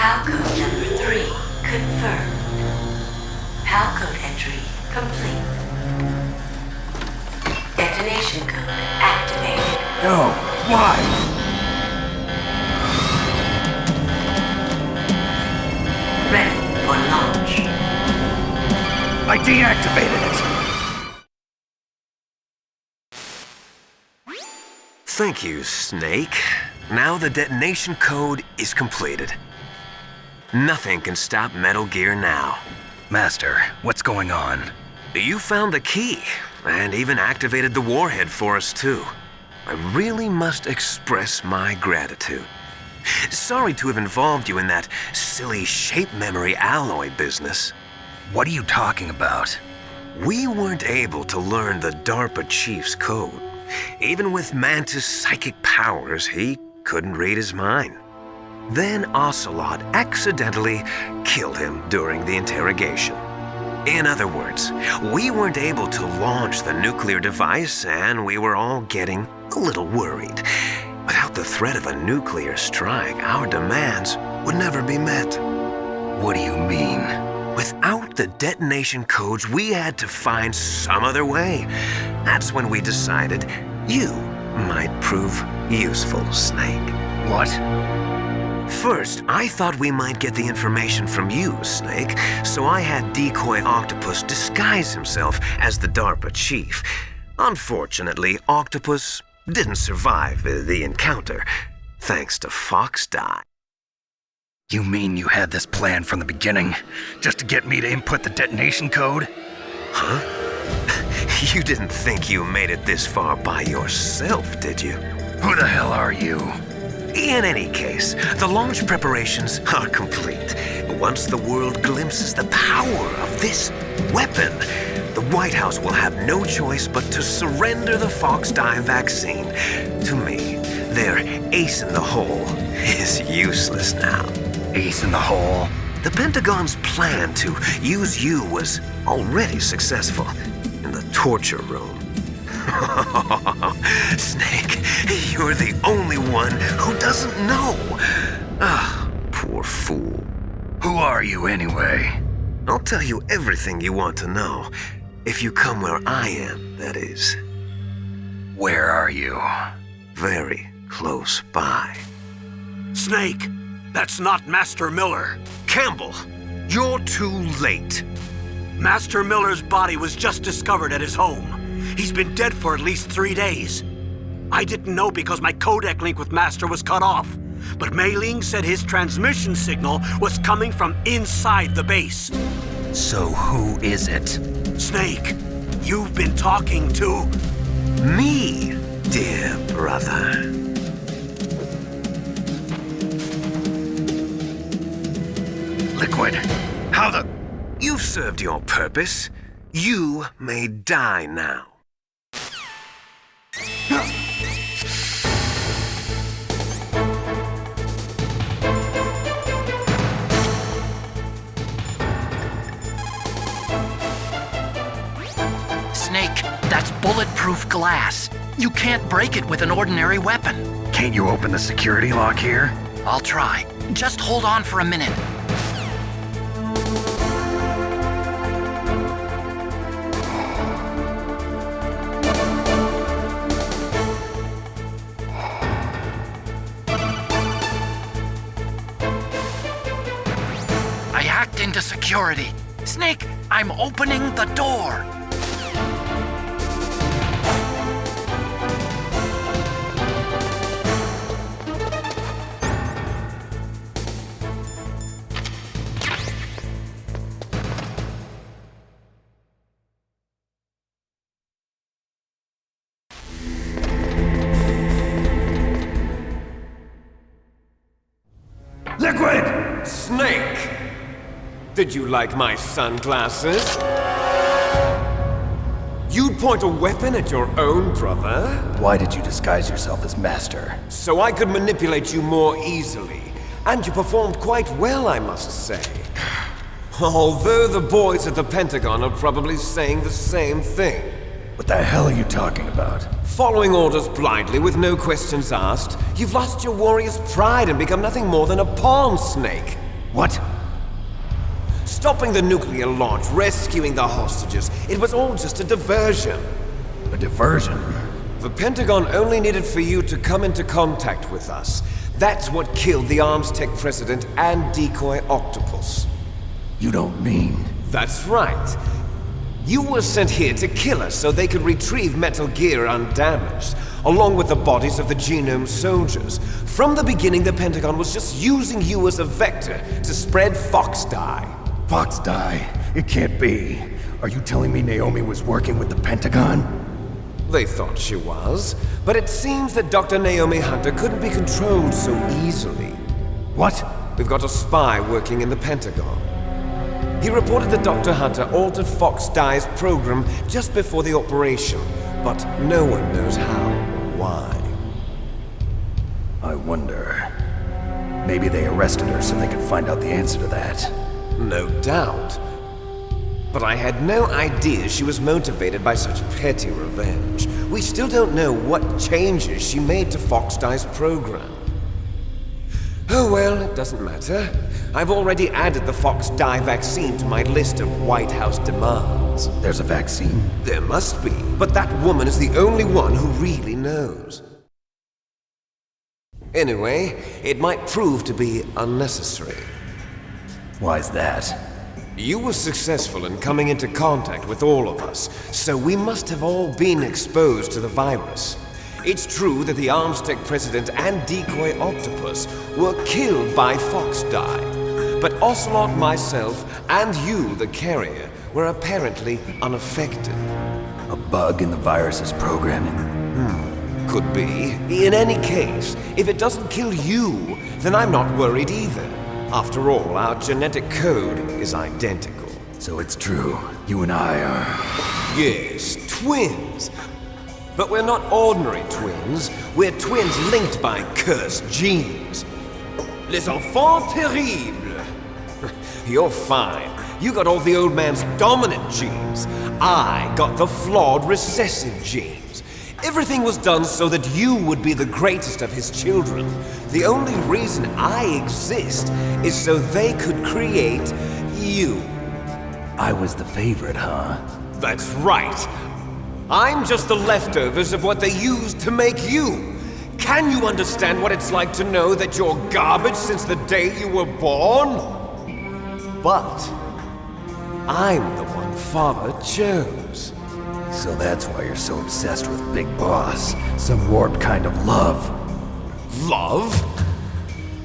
PAL code number 3 confirmed. PAL code entry complete. Detonation code activated. No, why? Ready for launch. I deactivated it. Thank you, Snake. Now the detonation code is completed. Nothing can stop Metal Gear now. Master, what's going on? You found the key, and even activated the warhead for us too. I really must express my gratitude. Sorry to have involved you in that silly shape memory alloy business. What are you talking about? We weren't able to learn the DARPA chief's code. Even with Mantis' psychic powers, he couldn't read his mind. Then Ocelot accidentally killed him during the interrogation. In other words, we weren't able to launch the nuclear device, and we were all getting a little worried. Without the threat of a nuclear strike, our demands would never be met. What do you mean? Without the detonation codes, we had to find some other way. That's when we decided you might prove useful, Snake. What? First, I thought we might get the information from you, Snake, so I had Decoy Octopus disguise himself as the DARPA chief. Unfortunately, Octopus didn't survive the encounter, thanks to Fox Die. You mean you had this plan from the beginning, just to get me to input the detonation code? Huh? You didn't think you made it this far by yourself, did you? Who the hell are you? In any case, the launch preparations are complete. Once the world glimpses the power of this weapon, the White House will have no choice but to surrender the Fox Die vaccine. To me, their ace in the hole is useless now. Ace in the hole? The Pentagon's plan to use you was already successful in the torture room. Snake, you're the only one who doesn't know. Ah, poor fool. Who are you anyway? I'll tell you everything you want to know. If you come where I am, that is. Where are you? Very close by. Snake, that's not Master Miller. Campbell, you're too late. Master Miller's body was just discovered at his home. He's been dead for at least 3 days. I didn't know because my codec link with Master was cut off. But Mei Ling said his transmission signal was coming from inside the base. So who is it? Snake, you've been talking to... Me, dear brother. Liquid, how the... You've served your purpose. You may die now. Snake, that's bulletproof glass. You can't break it with an ordinary weapon. Can't you open the security lock here? I'll try. Just hold on for a minute. I hacked into security. Snake, I'm opening the door. Liquid! Snake! Did you like my sunglasses? You'd point a weapon at your own brother? Why did you disguise yourself as Master? So I could manipulate you more easily. And you performed quite well, I must say. Although the boys at the Pentagon are probably saying the same thing. What the hell are you talking about? Following orders blindly with no questions asked, you've lost your warrior's pride and become nothing more than a pawn, Snake. What? Stopping the nuclear launch, rescuing the hostages, it was all just a diversion. A diversion? The Pentagon only needed for you to come into contact with us. That's what killed the Arms Tech president and decoy octopus. You don't mean... That's right. You were sent here to kill us so they could retrieve Metal Gear undamaged, along with the bodies of the Genome soldiers. From the beginning, the Pentagon was just using you as a vector to spread Fox dye. Fox die? It can't be. Are you telling me Naomi was working with the Pentagon? They thought she was, but it seems that Dr. Naomi Hunter couldn't be controlled so easily. What? We've got a spy working in the Pentagon. He reported that Dr. Hunter altered Fox Dye's program just before the operation, but no one knows how or why. I wonder... Maybe they arrested her so they could find out the answer to that. No doubt. But I had no idea she was motivated by such petty revenge. We still don't know what changes she made to Fox Dye's program. Oh well, it doesn't matter. I've already added the Fox Dye vaccine to my list of White House demands. There's a vaccine? There must be, but that woman is the only one who really knows. Anyway, it might prove to be unnecessary. Why's that? You were successful in coming into contact with all of us, so we must have all been exposed to the virus. It's true that the Arms Tech president and decoy octopus were killed by Fox Dye, but Ocelot, myself, and you, the carrier, were apparently unaffected. A bug in the virus's programming? Could be. In any case, if it doesn't kill you, then I'm not worried either. After all, our genetic code is identical. So it's true. You and I are... Yes, twins. But we're not ordinary twins. We're twins linked by cursed genes. Les enfants terribles. You're fine. You got all the old man's dominant genes. I got the flawed recessive genes. Everything was done so that you would be the greatest of his children. The only reason I exist is so they could create you. I was the favorite, huh? That's right. I'm just the leftovers of what they used to make you. Can you understand what it's like to know that you're garbage since the day you were born? But I'm the one Father chose. So that's why you're so obsessed with Big Boss. Some warped kind of love. Love?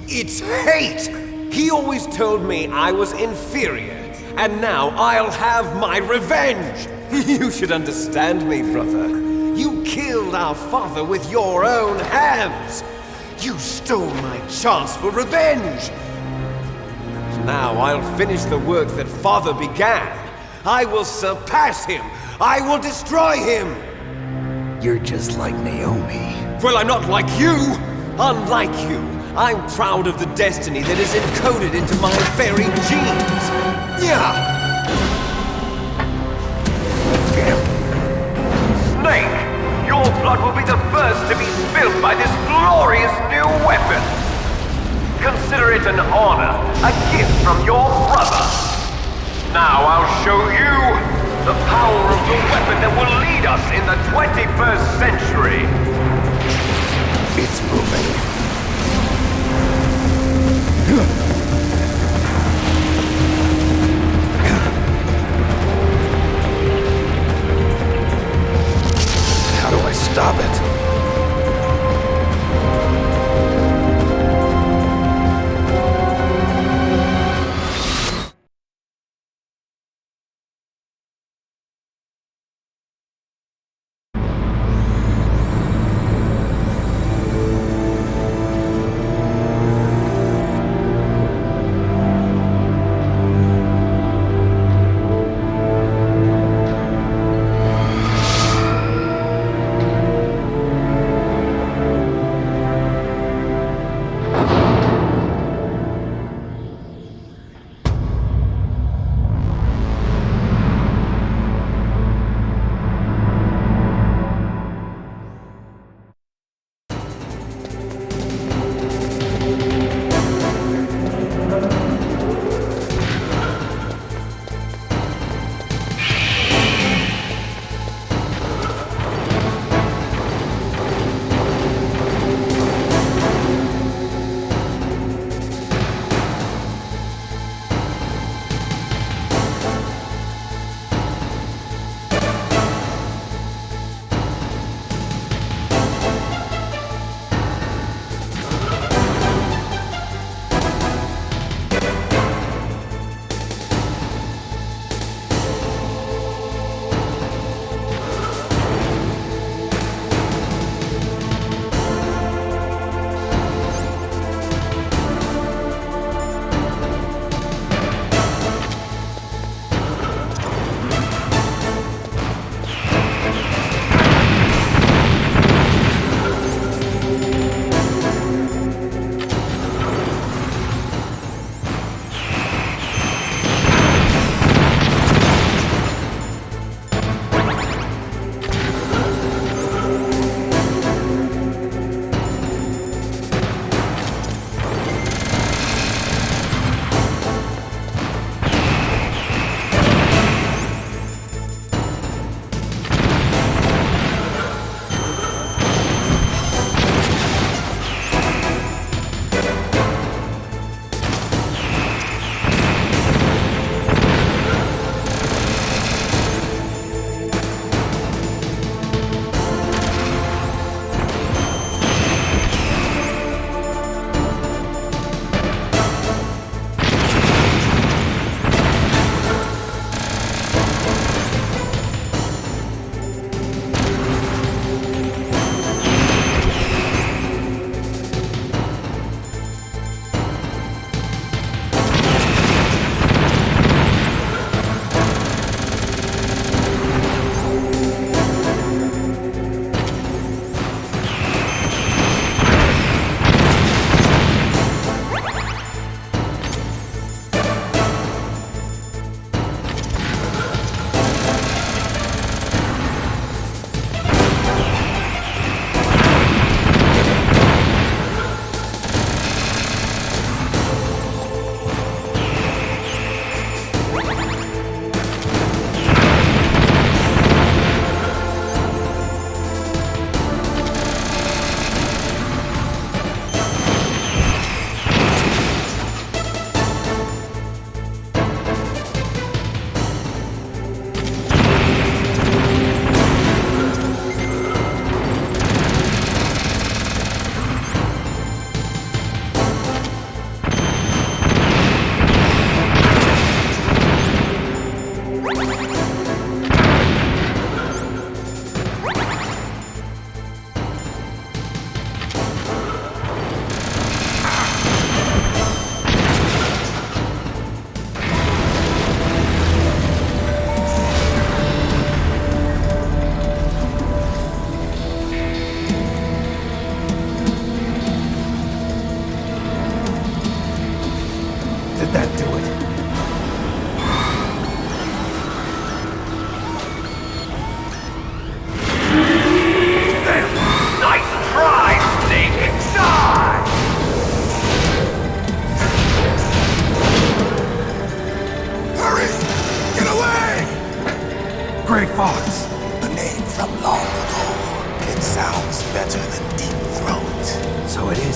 It's hate! He always told me I was inferior, and now I'll have my revenge! You should understand me, brother. You killed our father with your own hands! You stole my chance for revenge! Now I'll finish the work that father began. I will surpass him! I will destroy him! You're just like Naomi. Well, I'm not like you! Unlike you, I'm proud of the destiny that is encoded into my very genes! Yeah! Snake! Your blood will be the first to be spilled by this glorious new weapon! Consider it an honor, a gift from your brother! Now I'll show you the power of the weapon that will lead us in the 21st century! It's moving. How do I stop it?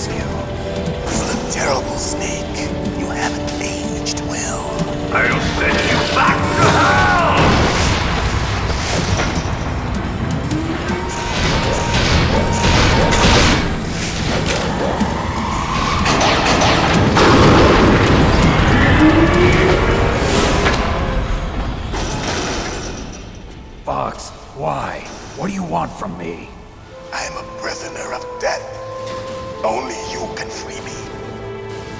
kills you. You look terrible, Snake. You haven't aged well. I'll send you back to hell! Fox, why? What do you want from me? I am a prisoner of death. Only you can free me.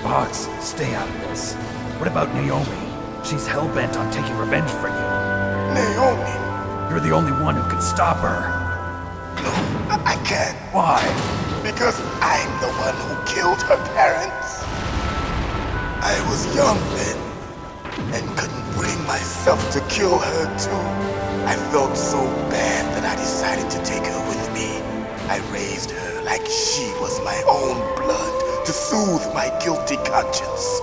Fox, stay out of this. What about Naomi? She's hell-bent on taking revenge for you. Naomi? You're the only one who can stop her. No, I can't. Why? Because I'm the one who killed her parents. I was young then, and couldn't bring myself to kill her too. I felt so bad that I decided to take her with me. I raised her like she was my own blood to soothe my guilty conscience.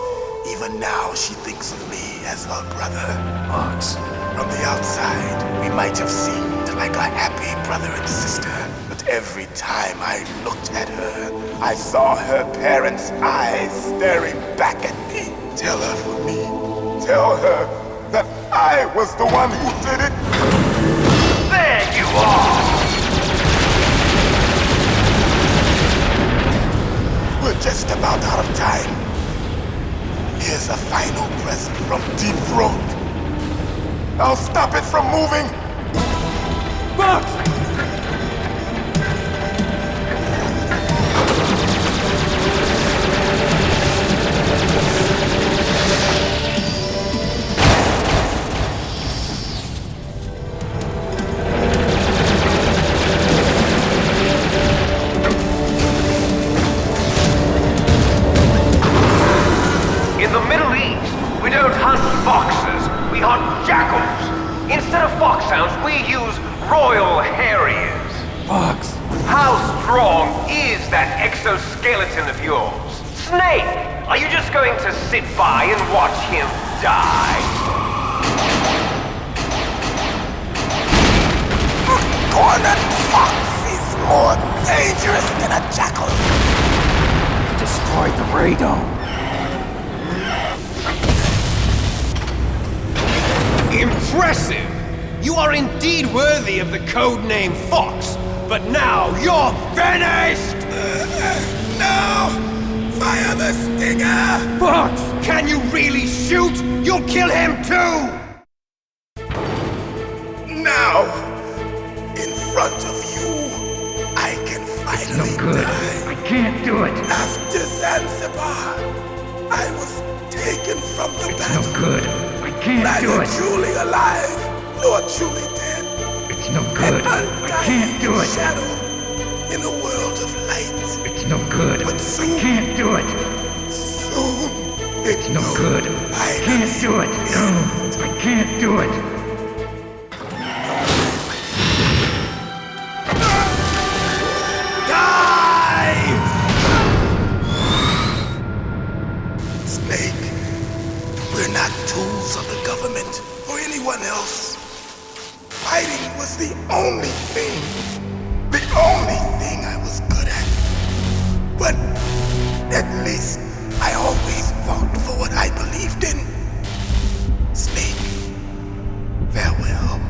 Even now, she thinks of me as her brother. Fox. From the outside, we might have seemed like a happy brother and sister, but every time I looked at her, I saw her parents' eyes staring back at me. Tell her for me. Tell her that I was the one who did it. There you are! We're just about out of time. Here's a final present from Deep Throat. I'll stop it from moving. Fox! In the Middle East, we don't hunt foxes, we hunt jackals. Instead of foxhounds, we use royal harriers. Fox! How strong is that exoskeleton of yours? Snake, are you just going to sit by and watch him die? Cornered fox is more dangerous than a jackal. You destroyed the radome. Impressive! You are indeed worthy of the codename Fox, but now you're finished! No! Fire the stinger! Fox! Can you really shoot? You'll kill him too! Now! In front of you, I can finally die. I can't do it. After Zanzibar, I was taken from the battle. good. I can't Neither truly alive, nor truly dead. It's no An undying shadow in a world of light. It's no good. But soon, Can't do it. soon, it will good. finally do it. No, I can't do it. Snake, we're not tools of the government or anyone else. Fighting was the only thing I was good at. But at least I always fought for what I believed in. Snake, farewell.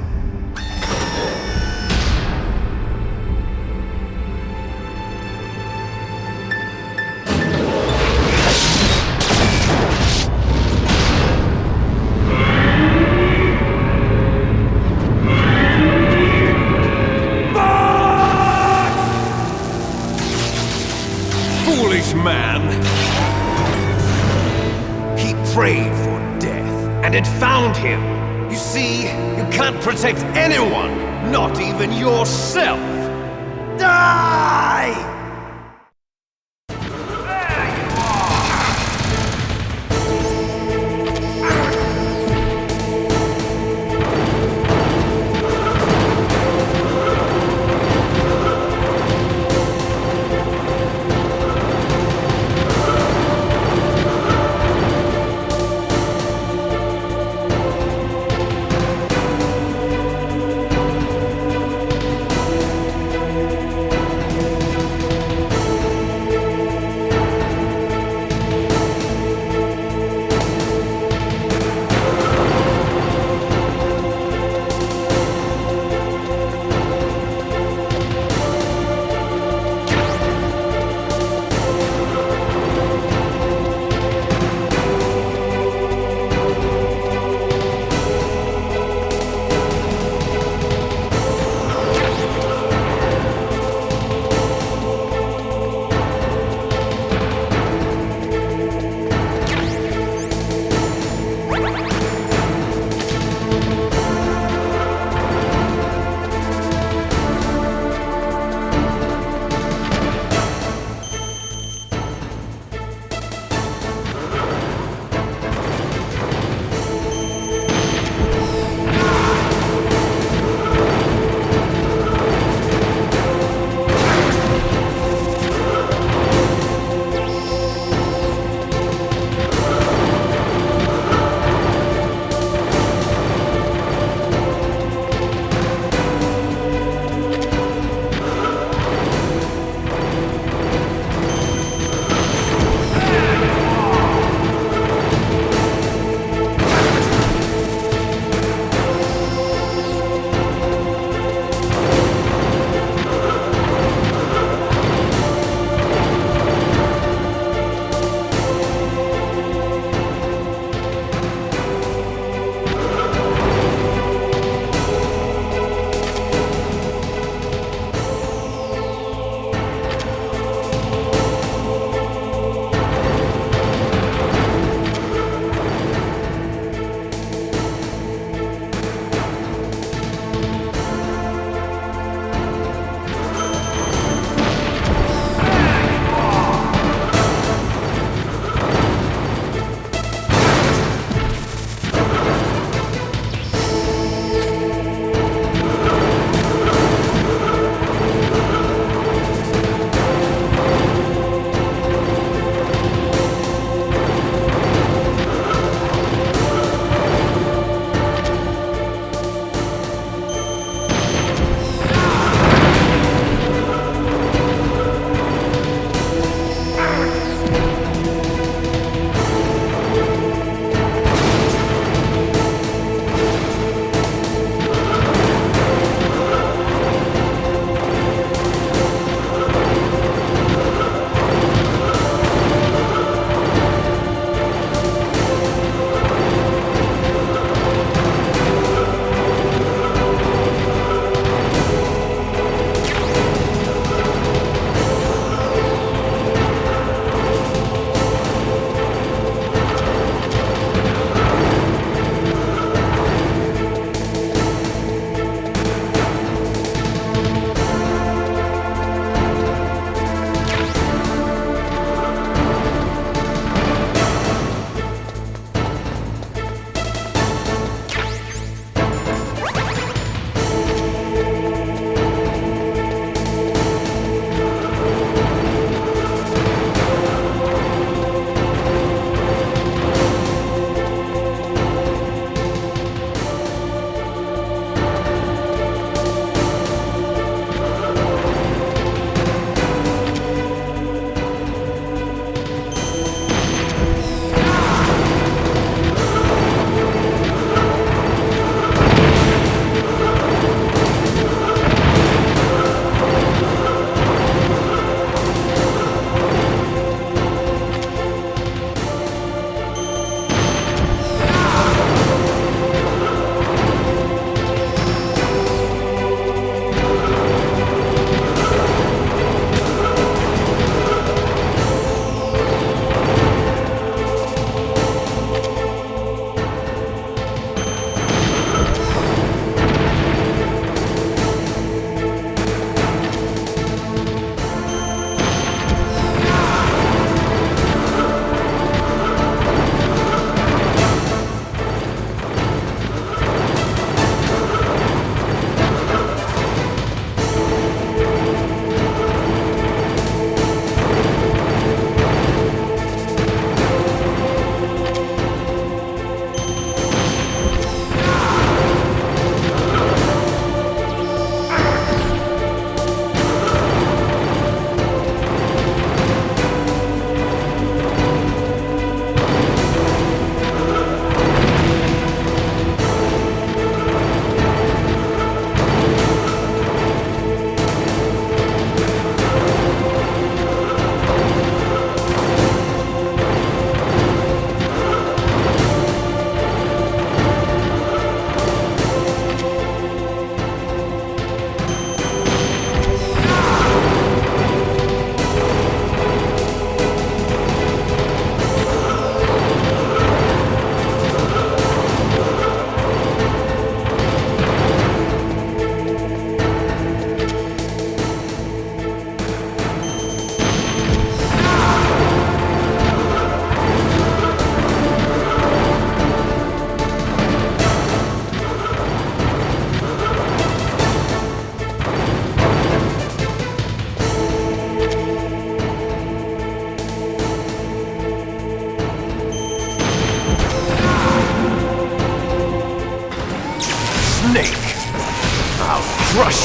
Foolish man! He prayed for death, and it found him. You see, you can't protect anyone, not even yourself. Die!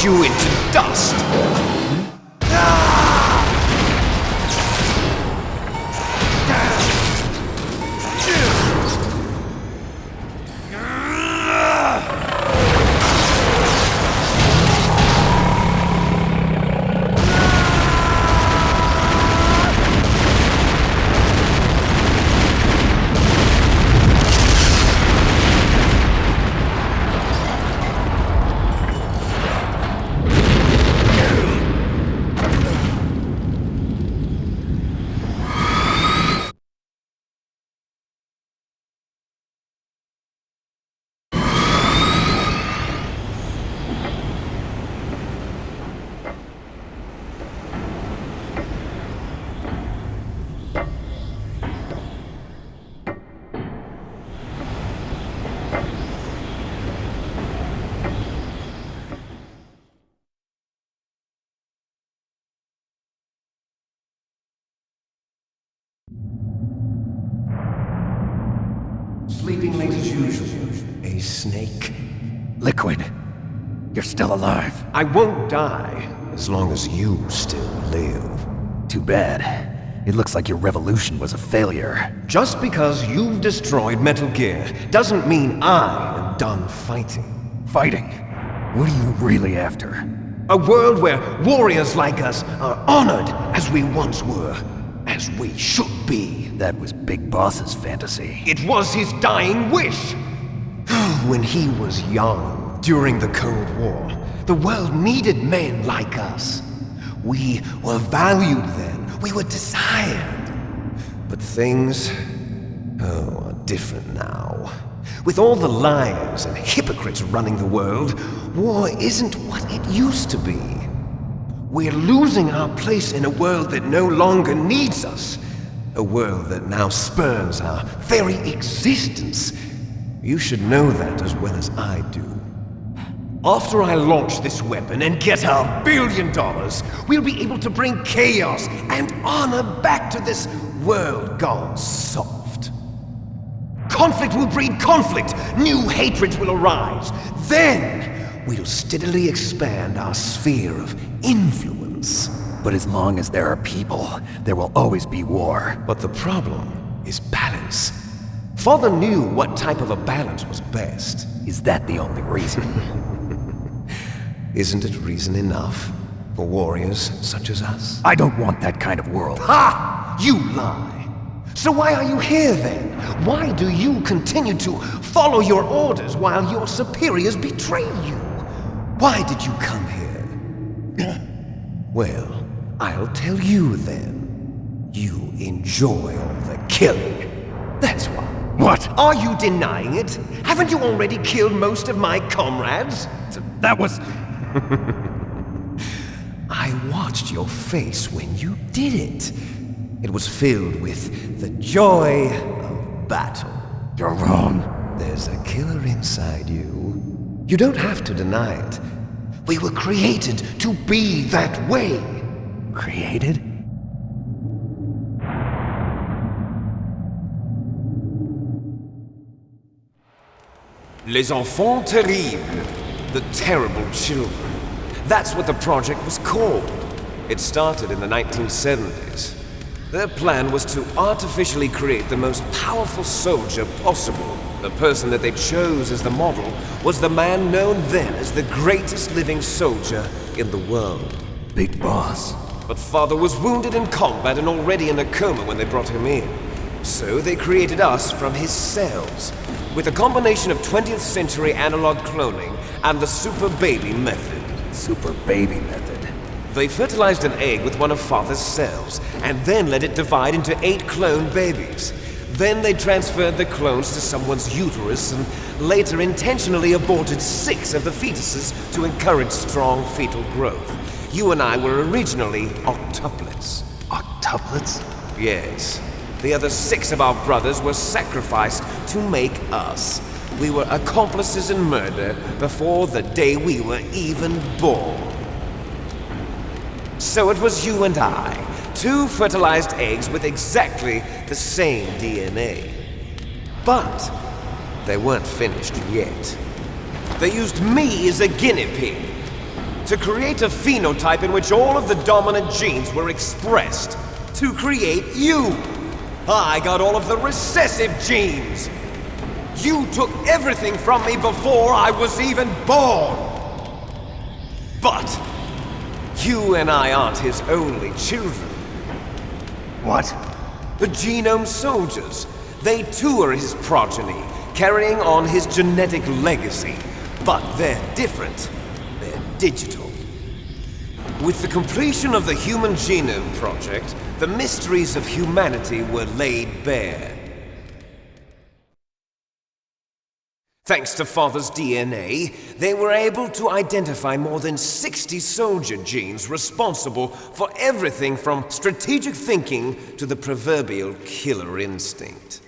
you into dust. Sleeping late as usual, a snake. Liquid, you're still alive. I won't die as long as you still live. Too bad. It looks like your revolution was a failure. Just because you've destroyed Metal Gear doesn't mean I am done fighting. Fighting? What are you really after? A world where warriors like us are honored as we once were, as we should be. That was Big Boss's fantasy. It was his dying wish. When he was young, during the Cold War, the world needed men like us. We were valued then. We were desired. But things, are different now. With all the liars and hypocrites running the world, war isn't what it used to be. We're losing our place in a world that no longer needs us. A world that now spurns our very existence. You should know that as well as I do. After I launch this weapon and get our $1 billion, we'll be able to bring chaos and honor back to this world gone soft. Conflict will breed conflict. New hatreds will arise. Then we'll steadily expand our sphere of influence. But as long as there are people, there will always be war. But the problem is balance. Father knew what type of a balance was best. Is that the only reason? Isn't it reason enough for warriors such as us? I don't want that kind of world. Ha! You lie! So why are you here then? Why do you continue to follow your orders while your superiors betray you? Why did you come here? Well, I'll tell you then. You enjoy all the killing. That's why. What? Are you denying it? Haven't you already killed most of my comrades? That was... I watched your face when you did it. It was filled with the joy of battle. You're wrong. There's a killer inside you. You don't have to deny it. We were created to be that way. Created? Les enfants terribles. The terrible children. That's what the project was called. It started in the 1970s. Their plan was to artificially create the most powerful soldier possible. The person that they chose as the model was the man known then as the greatest living soldier in the world. Big Boss. But Father was wounded in combat and already in a coma when they brought him in. So they created us from his cells, with a combination of 20th century analog cloning and the super baby method. Super baby method. They fertilized an egg with one of Father's cells, and then let it divide into 8 clone babies. Then they transferred the clones to someone's uterus and later intentionally aborted 6 of the fetuses to encourage strong fetal growth. You and I were originally octuplets. Octuplets? Yes. The other 6 of our brothers were sacrificed to make us. We were accomplices in murder before the day we were even born. So it was you and I, 2 fertilized eggs with exactly the same DNA. But they weren't finished yet. They used me as a guinea pig. to create a phenotype in which all of the dominant genes were expressed. To create you. I got all of the recessive genes. You took everything from me before I was even born. But you and I aren't his only children. What? The Genome Soldiers. They too are his progeny, carrying on his genetic legacy. But they're different. They're digital. With the completion of the Human Genome Project, the mysteries of humanity were laid bare. Thanks to Father's DNA, they were able to identify more than 60 soldier genes responsible for everything from strategic thinking to the proverbial killer instinct.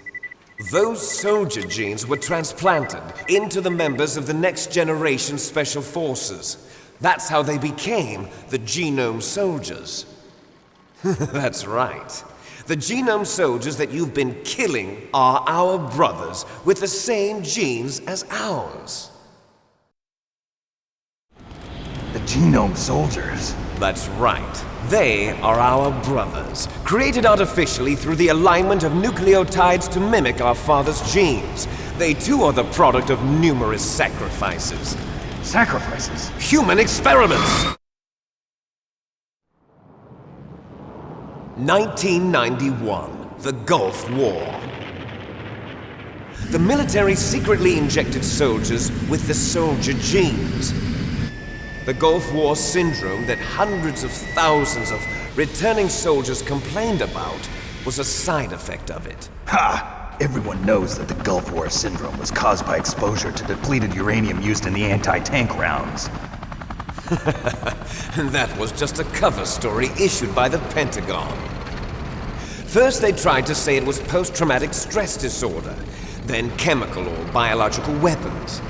Those soldier genes were transplanted into the members of the next generation Special Forces. That's how they became the Genome Soldiers. That's right. The Genome Soldiers that you've been killing are our brothers with the same genes as ours. The Genome Soldiers? That's right. They are our brothers, created artificially through the alignment of nucleotides to mimic our father's genes. They too are the product of numerous sacrifices. Sacrifices? Human experiments! 1991, the Gulf War. The military secretly injected soldiers with the soldier genes. The Gulf War syndrome that hundreds of thousands of returning soldiers complained about was a side effect of it. Ha! Everyone knows that the Gulf War syndrome was caused by exposure to depleted uranium used in the anti-tank rounds. That was just a cover story issued by the Pentagon. First they tried to say it was post-traumatic stress disorder, then chemical or biological weapons.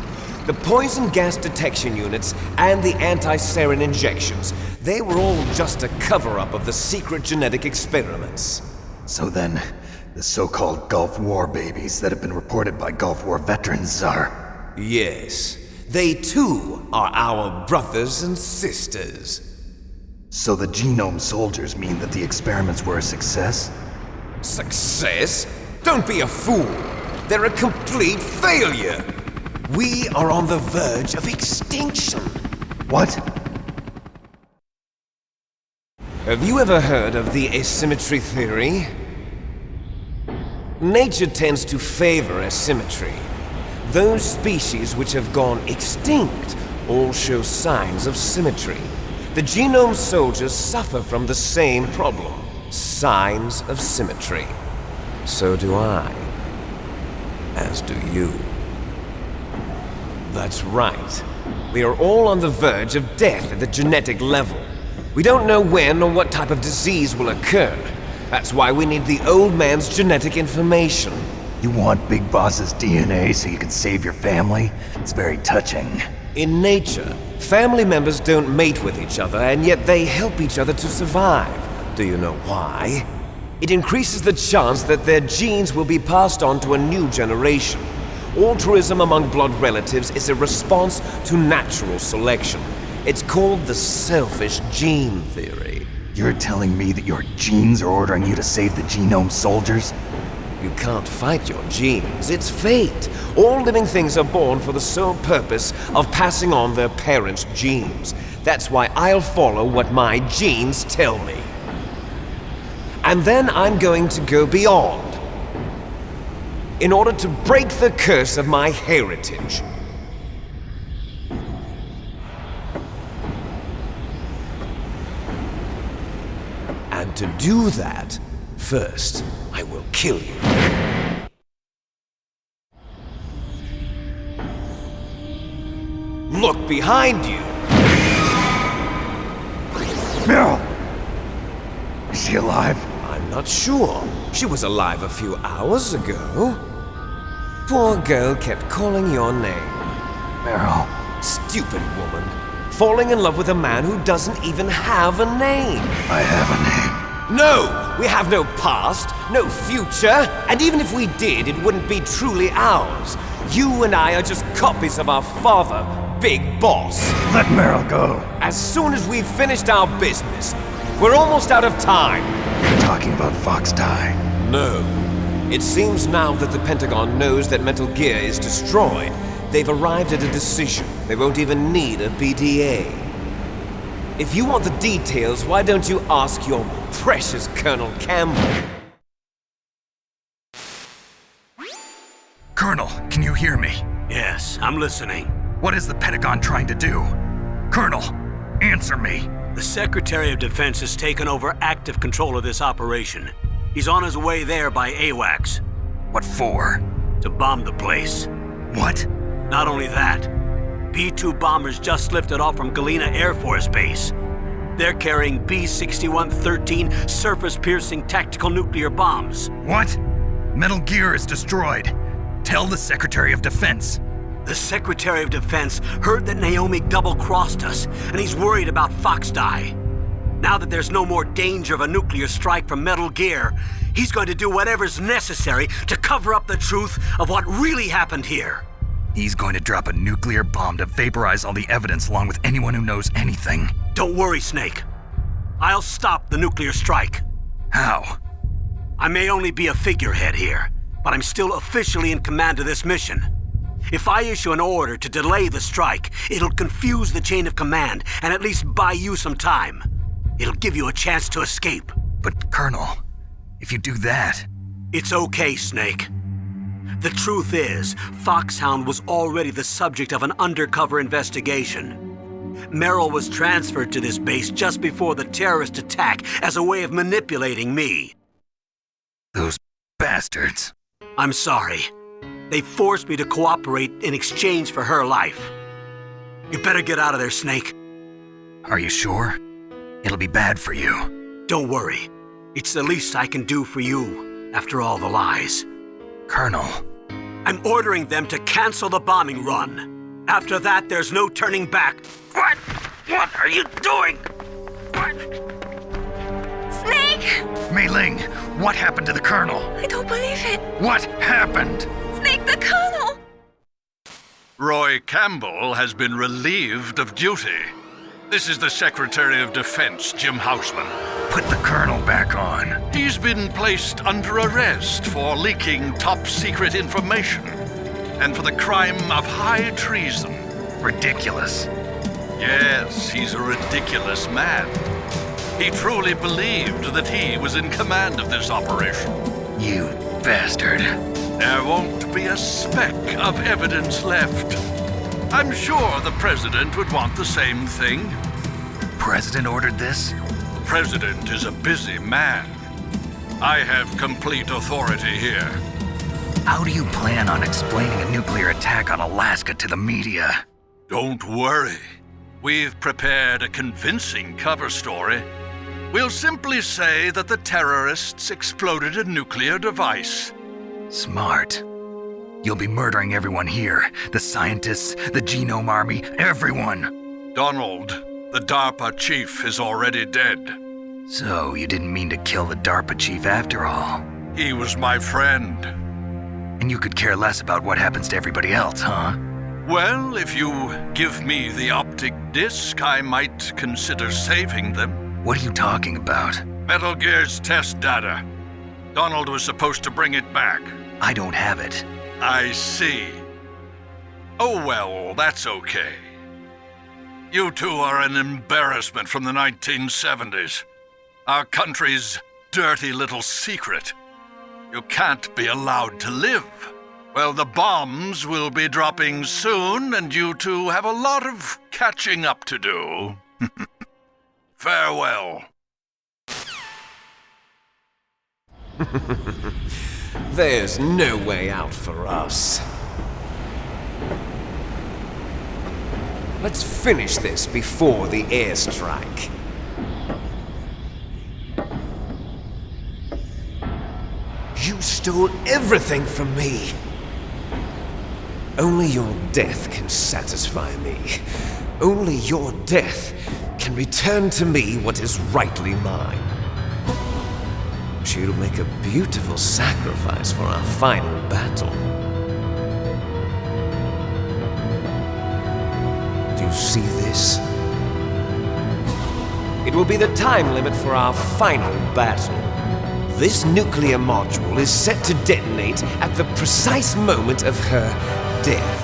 The poison gas detection units and the anti-sarin injections, they were all just a cover-up of the secret genetic experiments. So then, the so-called Gulf War babies that have been reported by Gulf War veterans are... Yes. They too are our brothers and sisters. So the Genome Soldiers mean that the experiments were a success? Success? Don't be a fool! They're a complete failure! We are on the verge of extinction. What? Have you ever heard of the asymmetry theory? Nature tends to favor asymmetry. Those species which have gone extinct all show signs of symmetry. The Genome Soldiers suffer from the same problem. Signs of symmetry. So do I. As do you. That's right. We are all on the verge of death at the genetic level. We don't know when or what type of disease will occur. That's why we need the old man's genetic information. You want Big Boss's DNA so you can save your family? It's very touching. In nature, family members don't mate with each other, and yet they help each other to survive. Do you know why? It increases the chance that their genes will be passed on to a new generation. Altruism among blood relatives is a response to natural selection. It's called the selfish gene theory. You're telling me that your genes are ordering you to save the Genome Soldiers? You can't fight your genes. It's fate. All living things are born for the sole purpose of passing on their parents' genes. That's why I'll follow what my genes tell me. And then I'm going to go beyond. In order to break the curse of my heritage. And to do that, first, I will kill you. Look behind you! Meryl! Is she alive? I'm not sure. She was alive a few hours ago. Poor girl kept calling your name. Meryl. Stupid woman. Falling in love with a man who doesn't even have a name. I have a name. No! We have no past, no future, and even if we did, it wouldn't be truly ours. You and I are just copies of our father, big boss. Let Meryl go. As soon as we've finished our business, we're almost out of time. You're talking about Fox Die. No. It seems now that the Pentagon knows that Metal Gear is destroyed, they've arrived at a decision. They won't even need a BDA. If you want the details, why don't you ask your precious Colonel Campbell? Colonel, can you hear me? Yes, I'm listening. What is the Pentagon trying to do? Colonel, answer me. The Secretary of Defense has taken over active control of this operation. He's on his way there by AWACS. What for? To bomb the place. What? Not only that, B-2 bombers just lifted off from Galena Air Force Base. They're carrying B-6113 surface-piercing tactical nuclear bombs. What? Metal Gear is destroyed. Tell the Secretary of Defense. The Secretary of Defense heard that Naomi double-crossed us, and he's worried about Fox Die. Now that there's no more danger of a nuclear strike from Metal Gear, he's going to do whatever's necessary to cover up the truth of what really happened here. He's going to drop a nuclear bomb to vaporize all the evidence along with anyone who knows anything. Don't worry, Snake. I'll stop the nuclear strike. How? I may only be a figurehead here, but I'm still officially in command of this mission. If I issue an order to delay the strike, it'll confuse the chain of command and at least buy you some time. It'll give you a chance to escape. But, Colonel, if you do that... It's okay, Snake. The truth is, Foxhound was already the subject of an undercover investigation. Meryl was transferred to this base just before the terrorist attack as a way of manipulating me. Those bastards. I'm sorry. They forced me to cooperate in exchange for her life. You better get out of there, Snake. Are you sure? It'll be bad for you. Don't worry. It's the least I can do for you, after all the lies. Colonel. I'm ordering them to cancel the bombing run. After that, there's no turning back. What? What are you doing? What? Snake! Mei Ling, what happened to the Colonel? I don't believe it. What happened? Snake, the Colonel! Roy Campbell has been relieved of duty. This is the Secretary of Defense, Jim Houseman. Put the Colonel back on. He's been placed under arrest for leaking top-secret information and for the crime of high treason. Ridiculous. Yes, he's a ridiculous man. He truly believed that he was in command of this operation. You bastard. There won't be a speck of evidence left. I'm sure the President would want the same thing. President ordered this? The President is a busy man. I have complete authority here. How do you plan on explaining a nuclear attack on Alaska to the media? Don't worry. We've prepared a convincing cover story. We'll simply say that the terrorists exploded a nuclear device. Smart. You'll be murdering everyone here. The scientists, the Genome Army, everyone. Donald, the DARPA chief, is already dead. So you didn't mean to kill the DARPA chief after all? He was my friend. And you could care less about what happens to everybody else, huh? Well, if you give me the optic disc, I might consider saving them. What are you talking about? Metal Gear's test data. Donald was supposed to bring it back. I don't have it. I see. Oh well, that's okay. You two are an embarrassment from the 1970s. Our country's dirty little secret. You can't be allowed to live. Well, the bombs will be dropping soon, and you two have a lot of catching up to do. Farewell. There's no way out for us. Let's finish this before the airstrike. You stole everything from me. Only your death can satisfy me. Only your death can return to me what is rightly mine. She'll make a beautiful sacrifice for our final battle. you see this? It will be the time limit for our final battle. This nuclear module is set to detonate at the precise moment of her death.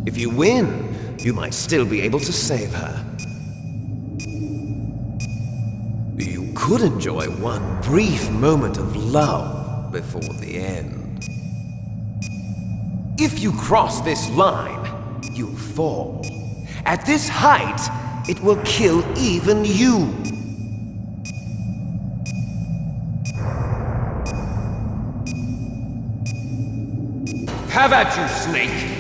If you win, you might still be able to save her. You could enjoy one brief moment of love before the end. If you cross this line, you'll fall. At this height, it will kill even you. Have at you, Snake!